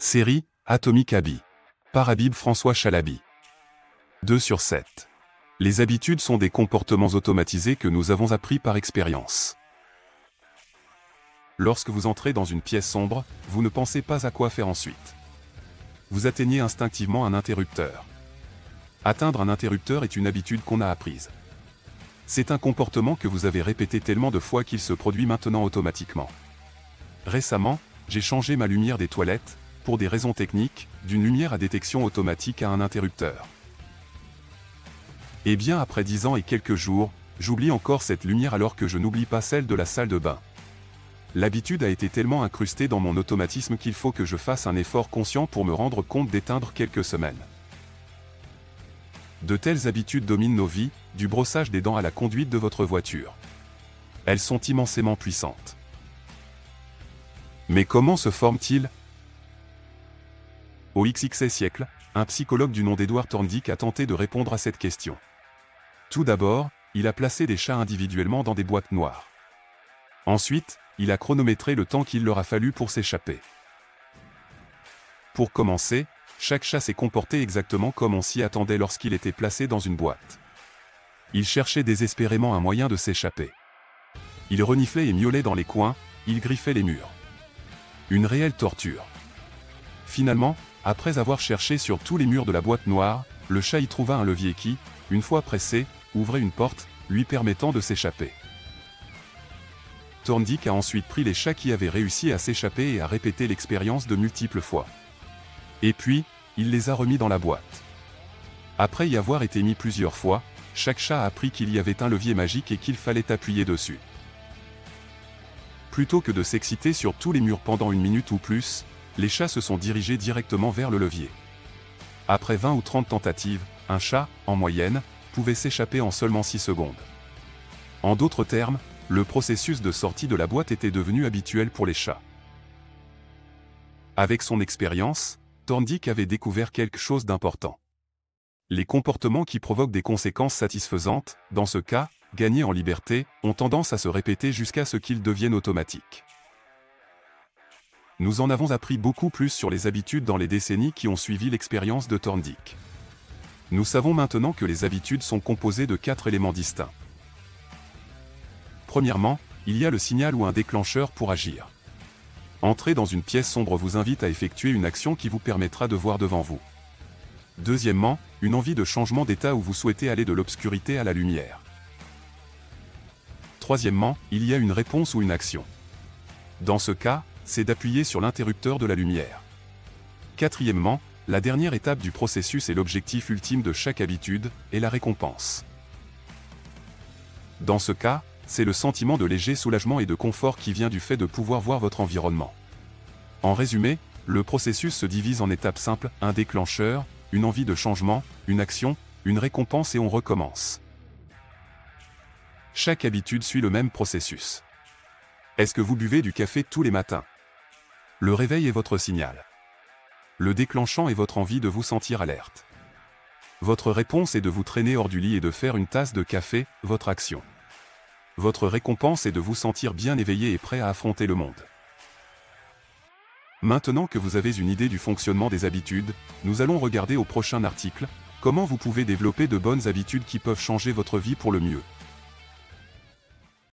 Série Atomic Habits par Habib François Chalabi. 2 sur 7. Les habitudes sont des comportements automatisés que nous avons appris par expérience. Lorsque vous entrez dans une pièce sombre, vous ne pensez pas à quoi faire ensuite. Vous atteignez instinctivement un interrupteur. Atteindre un interrupteur est une habitude qu'on a apprise. C'est un comportement que vous avez répété tellement de fois qu'il se produit maintenant automatiquement. Récemment, j'ai changé ma lumière des toilettes, pour des raisons techniques, d'une lumière à détection automatique à un interrupteur. Et bien après 10 ans et quelques jours, j'oublie encore cette lumière alors que je n'oublie pas celle de la salle de bain. L'habitude a été tellement incrustée dans mon automatisme qu'il faut que je fasse un effort conscient pour me rendre compte d'éteindre quelques semaines. De telles habitudes dominent nos vies, du brossage des dents à la conduite de votre voiture. Elles sont immensément puissantes. Mais comment se forment-ils ? Au XXe siècle, un psychologue du nom d'Edward Thorndike a tenté de répondre à cette question. Tout d'abord, il a placé des chats individuellement dans des boîtes noires. Ensuite, il a chronométré le temps qu'il leur a fallu pour s'échapper. Pour commencer, chaque chat s'est comporté exactement comme on s'y attendait lorsqu'il était placé dans une boîte. Il cherchait désespérément un moyen de s'échapper. Il reniflait et miaulait dans les coins, il griffait les murs. Une réelle torture. Finalement, après avoir cherché sur tous les murs de la boîte noire, le chat y trouva un levier qui, une fois pressé, ouvrait une porte, lui permettant de s'échapper. Thorndike a ensuite pris les chats qui avaient réussi à s'échapper et a répété l'expérience de multiples fois. Et puis, il les a remis dans la boîte. Après y avoir été mis plusieurs fois, chaque chat a appris qu'il y avait un levier magique et qu'il fallait appuyer dessus. Plutôt que de s'exciter sur tous les murs pendant une minute ou plus, les chats se sont dirigés directement vers le levier. Après 20 ou 30 tentatives, un chat, en moyenne, pouvait s'échapper en seulement 6 secondes. En d'autres termes, le processus de sortie de la boîte était devenu habituel pour les chats. Avec son expérience, Thorndike avait découvert quelque chose d'important. Les comportements qui provoquent des conséquences satisfaisantes, dans ce cas, gagner en liberté, ont tendance à se répéter jusqu'à ce qu'ils deviennent automatiques. Nous en avons appris beaucoup plus sur les habitudes dans les décennies qui ont suivi l'expérience de Thorndike. Nous savons maintenant que les habitudes sont composées de 4 éléments distincts. Premièrement, il y a le signal ou un déclencheur pour agir. Entrer dans une pièce sombre vous invite à effectuer une action qui vous permettra de voir devant vous. Deuxièmement, une envie de changement d'état où vous souhaitez aller de l'obscurité à la lumière. Troisièmement, il y a une réponse ou une action. Dans ce cas, c'est d'appuyer sur l'interrupteur de la lumière. Quatrièmement, la dernière étape du processus et l'objectif ultime de chaque habitude, est la récompense. Dans ce cas, c'est le sentiment de léger soulagement et de confort qui vient du fait de pouvoir voir votre environnement. En résumé, le processus se divise en étapes simples, un déclencheur, une envie de changement, une action, une récompense et on recommence. Chaque habitude suit le même processus. Est-ce que vous buvez du café tous les matins ? Le réveil est votre signal. Le déclenchant est votre envie de vous sentir alerte. Votre réponse est de vous traîner hors du lit et de faire une tasse de café, votre action. Votre récompense est de vous sentir bien éveillé et prêt à affronter le monde. Maintenant que vous avez une idée du fonctionnement des habitudes, nous allons regarder au prochain article, comment vous pouvez développer de bonnes habitudes qui peuvent changer votre vie pour le mieux.